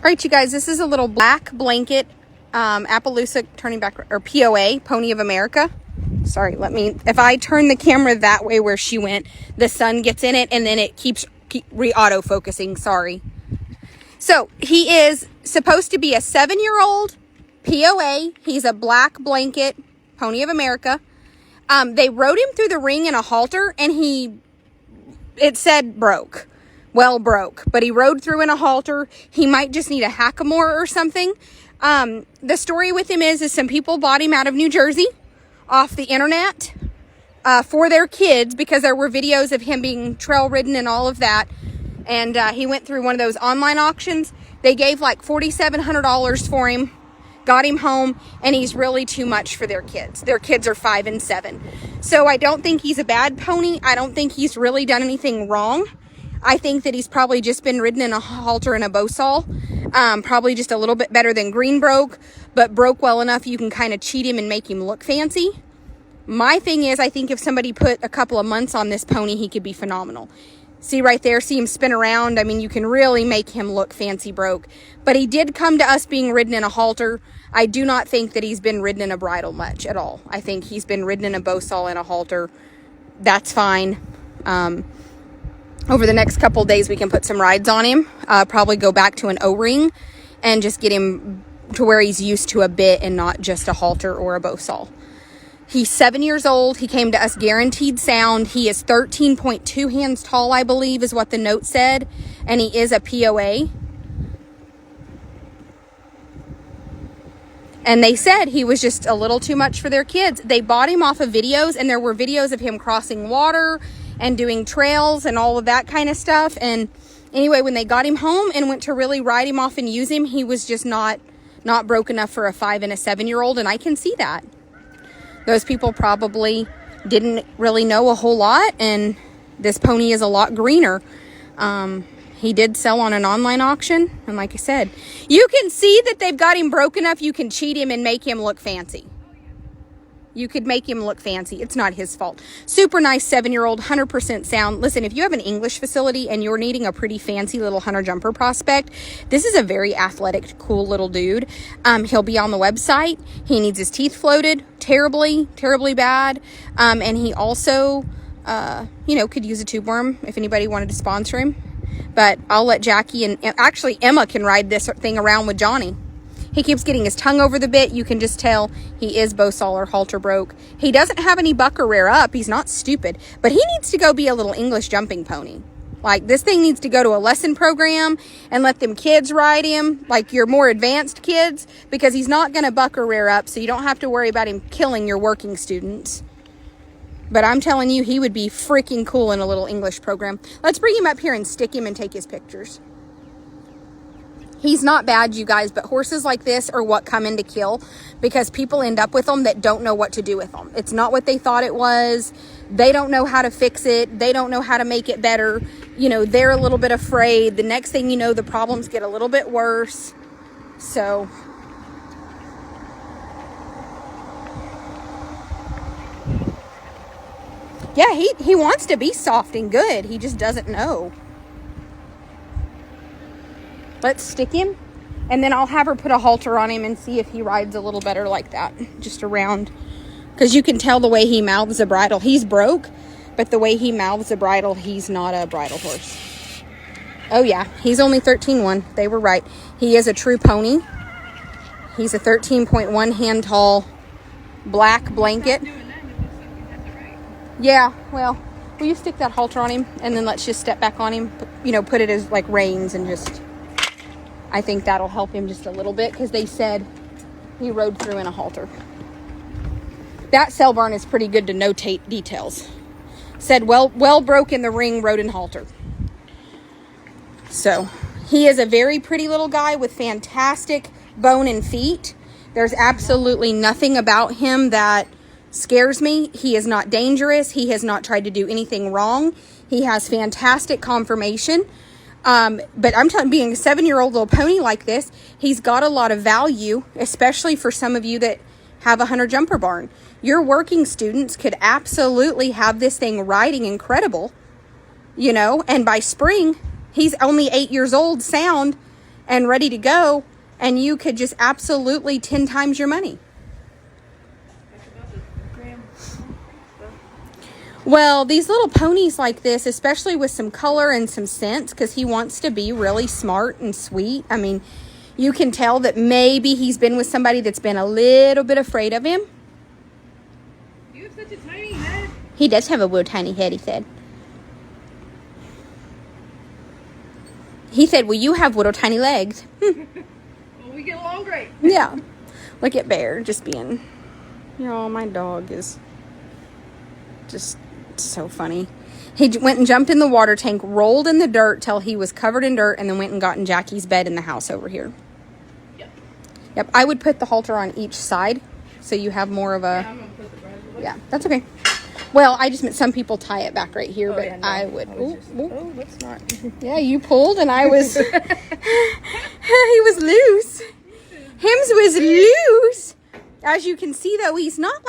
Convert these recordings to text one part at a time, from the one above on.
right, you guys, this is a little black blanket Appaloosa turning back, or P.O.A, Pony of America. Sorry, if I turn the camera that way where she went, the sun gets in it and then it keeps auto-focusing. Sorry. So he is supposed to be a 7-year-old P.O.A. He's a black blanket Pony of America. They rode him through the ring in a halter and it said broke. Well, broke, but he rode through in a halter. He might just need a hackamore or something. The story with him is some people bought him out of New Jersey off the internet for their kids because there were videos of him being trail ridden and all of that. And he went through one of those online auctions. They gave like $4,700 for him, got him home, and he's really too much for their kids. Their kids are 5 and 7. So I don't think he's a bad pony. I don't think he's really done anything wrong. I think that he's probably just been ridden in a halter and a bow saw. Probably just a little bit better than green broke, but broke well enough you can kind of cheat him and make him look fancy. My thing is, I think if somebody put a couple of months on this pony, he could be phenomenal. See right there, see him spin around. I mean, you can really make him look fancy broke. But he did come to us being ridden in a halter. I do not think that he's been ridden in a bridle much at all. I think he's been ridden in a bow saw and a halter. That's fine. Over the next couple of days, we can put some rides on him. Probably go back to an O-ring and just get him to where he's used to a bit and not just a halter or a bow saw. He's 7 years old. He came to us guaranteed sound. He is 13.2 hands tall, I believe, is what the note said. And he is a P.O.A. And they said he was just a little too much for their kids. They bought him off of videos, and there were videos of him crossing water and doing trails and all of that kind of stuff. And anyway, when they got him home and went to really ride him off and use him, he was just not broke enough for a 5 and a 7-year-old. And I can see that. Those people probably didn't really know a whole lot, and this pony is a lot greener. He did sell on an online auction, and like I said, you can see that they've got him broke enough you can cheat him and make him look fancy. You could make him look fancy. It's not his fault. Super nice 7-year-old, 100% sound. Listen, if you have an English facility and you're needing a pretty fancy little hunter jumper prospect, this is a very athletic, cool little dude. He'll be on the website. He needs his teeth floated terribly, terribly bad. And he also, could use a tube worm if anybody wanted to sponsor him. But I'll let Jackie and actually Emma can ride this thing around with Johnny. He keeps getting his tongue over the bit. You can just tell he is bow saw or halter broke. He doesn't have any buck or rear up. He's not stupid. But he needs to go be a little English jumping pony. Like, this thing needs to go to a lesson program and let them kids ride him, like your more advanced kids, because he's not going to buck or rear up, so you don't have to worry about him killing your working students. But I'm telling you, he would be freaking cool in a little English program. Let's bring him up here and stick him and take his pictures. He's not bad, you guys, but horses like this are what come in to kill because people end up with them that don't know what to do with them. It's not what they thought it was. They don't know how to fix it. They don't know how to make it better. They're a little bit afraid. The next thing you know, the problems get a little bit worse. So yeah, he wants to be soft and good. He just doesn't know. Let's stick him, and then I'll have her put a halter on him and see if he rides a little better like that, just around. Because you can tell the way he mouths a bridle. He's broke, but the way he mouths a bridle, he's not a bridle horse. Oh, yeah, he's only 13.1. They were right. He is a true pony. He's a 13.1 hand tall black blanket. Yeah, well, will you stick that halter on him, and then let's just step back on him, put it as like reins and just... I think that'll help him just a little bit because they said he rode through in a halter. That cell barn is pretty good to notate details. Said well broke in the ring, rode in halter. So he is a very pretty little guy with fantastic bone and feet. There's absolutely nothing about him that scares me. He is not dangerous. He has not tried to do anything wrong. He has fantastic conformation. But I'm telling you, being a 7-year-old little pony like this, he's got a lot of value, especially for some of you that have a hunter jumper barn. Your working students could absolutely have this thing riding incredible, and by spring, he's only 8 years old, sound, and ready to go, and you could just absolutely 10 times your money. Well, these little ponies like this, especially with some color and some sense, because he wants to be really smart and sweet. I mean, you can tell that maybe he's been with somebody that's been a little bit afraid of him. You have such a tiny head. He does have a little tiny head, he said. He said, well, you have little tiny legs. Well, we get along great. Yeah. Look at Bear just being, my dog is just so funny. He went and jumped in the water tank, rolled in the dirt till he was covered in dirt, and then went and got in Jackie's bed in the house over here. Yep. I would put the halter on each side so you have more of a... Yeah, I'm gonna put the bridle. Yeah, that's okay. Well, I just meant some people tie it back right here, but Yeah, no, I would... let's not. Yeah, you pulled and I was... He was loose. Hims was loose. As you can see, though, he's not...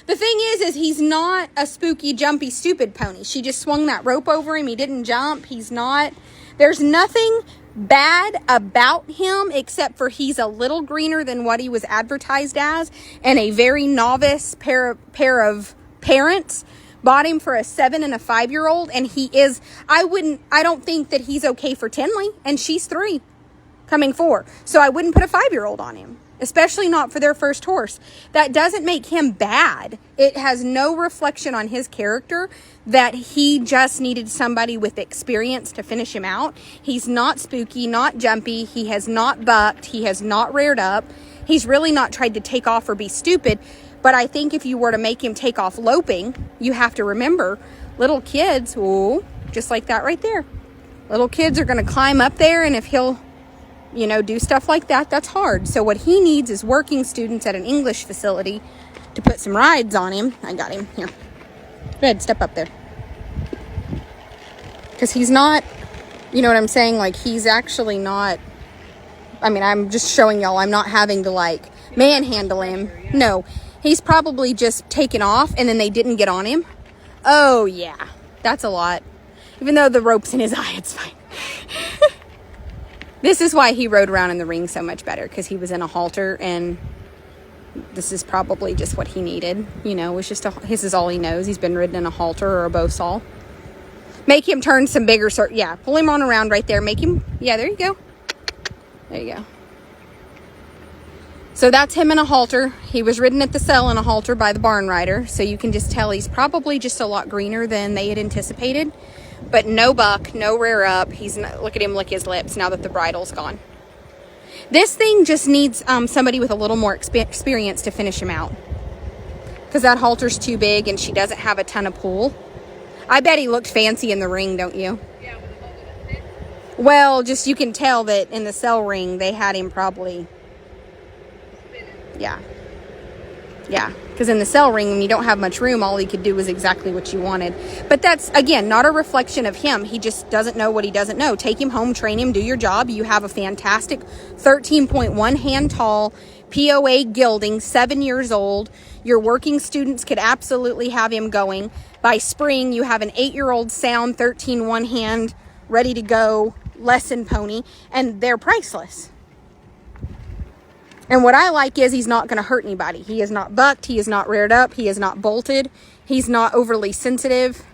The thing is he's not a spooky, jumpy, stupid pony. She just swung that rope over him. He didn't jump. He's not... There's nothing bad about him except for he's a little greener than what he was advertised as, and a very novice pair of parents bought him for a 7 and a 5-year-old, and he is... I don't think that he's okay for Tinley, and she's 3, coming 4. So I wouldn't put a 5-year-old on him. Especially not for their first horse. That doesn't make him bad. It has no reflection on his character that he just needed somebody with experience to finish him out. He's not spooky, not jumpy. He has not bucked. He has not reared up. He's really not tried to take off or be stupid. But I think if you were to make him take off loping, you have to remember little kids, just like that right there. Little kids are going to climb up there, and if he'll do stuff like that, that's hard. So what he needs is working students at an English facility to put some rides on him. I got him. Here. Go ahead, step up there. Because he's not, you know what I'm saying? Like, he's actually not, I'm just showing y'all, I'm not having to, manhandle him. No, he's probably just taken off, and then they didn't get on him. Oh, yeah. That's a lot. Even though the rope's in his eye, it's fine. This is why he rode around in the ring so much better, because he was in a halter, and this is probably just what he needed. It's just this is all he knows. He's been ridden in a halter or a bow saw. Make him turn some bigger, pull him on around right there. Make him, there you go. There you go. So that's him in a halter. He was ridden at the sale in a halter by the barn rider, so you can just tell he's probably just a lot greener than they had anticipated. But no buck, no rear up. He's not, look at him lick his lips now that the bridle's gone. This thing just needs somebody with a little more experience to finish him out. Because that halter's too big and she doesn't have a ton of pull. I bet he looked fancy in the ring, don't you? Yeah, with the halter that thick. Well, just you can tell that in the sell ring they had him probably... Yeah. Yeah, because in the sell ring, when you don't have much room, all he could do was exactly what you wanted. But that's, again, not a reflection of him. He just doesn't know what he doesn't know. Take him home, train him, do your job. You have a fantastic 13.1 hand tall P.O.A. gelding, 7 years old. Your working students could absolutely have him going. By spring, you have an 8-year-old sound 13.1 hand, ready to go lesson pony, and they're priceless. And what I like is he's not going to hurt anybody. He is not bucked. He is not reared up. He is not bolted. He's not overly sensitive.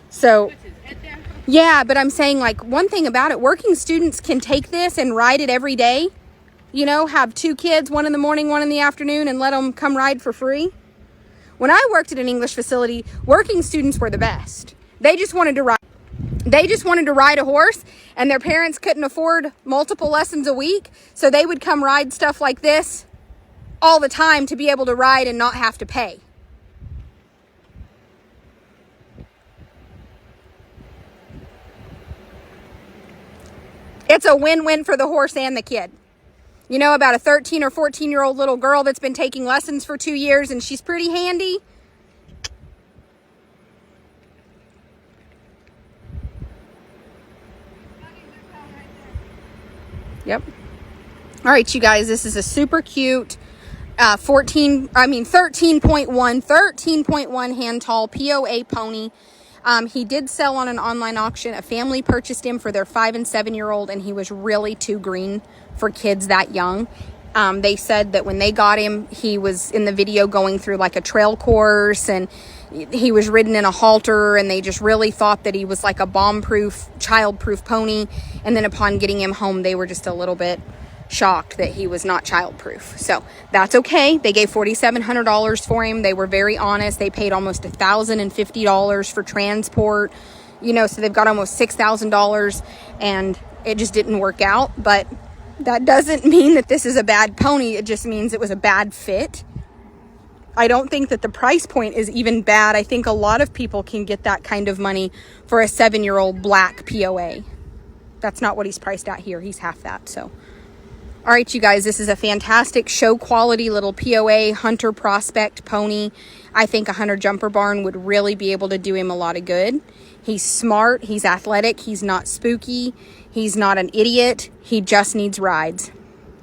So, yeah, but I'm saying, one thing about it, working students can take this and ride it every day. Have 2 kids, 1 in the morning, 1 in the afternoon, and let them come ride for free. When I worked at an English facility, working students were the best. They just wanted to ride. They just wanted to ride a horse, and their parents couldn't afford multiple lessons a week, so they would come ride stuff like this all the time to be able to ride and not have to pay. It's a win-win for the horse and the kid. About a 13 or 14-year-old little girl that's been taking lessons for 2 years, and she's pretty handy. Yep. All right, you guys, this is a super cute 13.1 hand tall P.O.A. pony. He did sell on an online auction. A family purchased him for their 5 and 7-year-old, and he was really too green for kids that young. They said that when they got him, he was in the video going through like a trail course, and he was ridden in a halter, and they just really thought that he was like a bomb-proof, child-proof pony. And then upon getting him home, they were just a little bit shocked that he was not child-proof. So that's okay. They gave $4,700 for him. They were very honest. They paid almost $1,050 for transport, you know, so they've got almost $6,000, and it just didn't work out. But that doesn't mean that this is a bad pony. It just means it was a bad fit. I don't think that the price point is even bad. I think a lot of people can get that kind of money for a 7-year-old black P.O.A. That's not what he's priced at here. He's half that. So, all right, you guys, this is a fantastic show quality little P.O.A. hunter prospect pony. I think a hunter jumper barn would really be able to do him a lot of good. He's smart. He's athletic. He's not spooky. He's not an idiot. He just needs rides.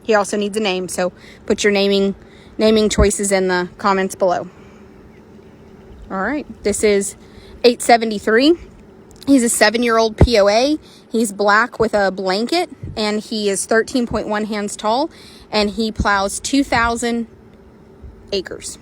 He also needs a name. So put your naming choices in the comments below. All right, this is 873. He's a 7-year-old P.O.A. He's black with a blanket, and he is 13.1 hands tall, and he plows 2,000 acres.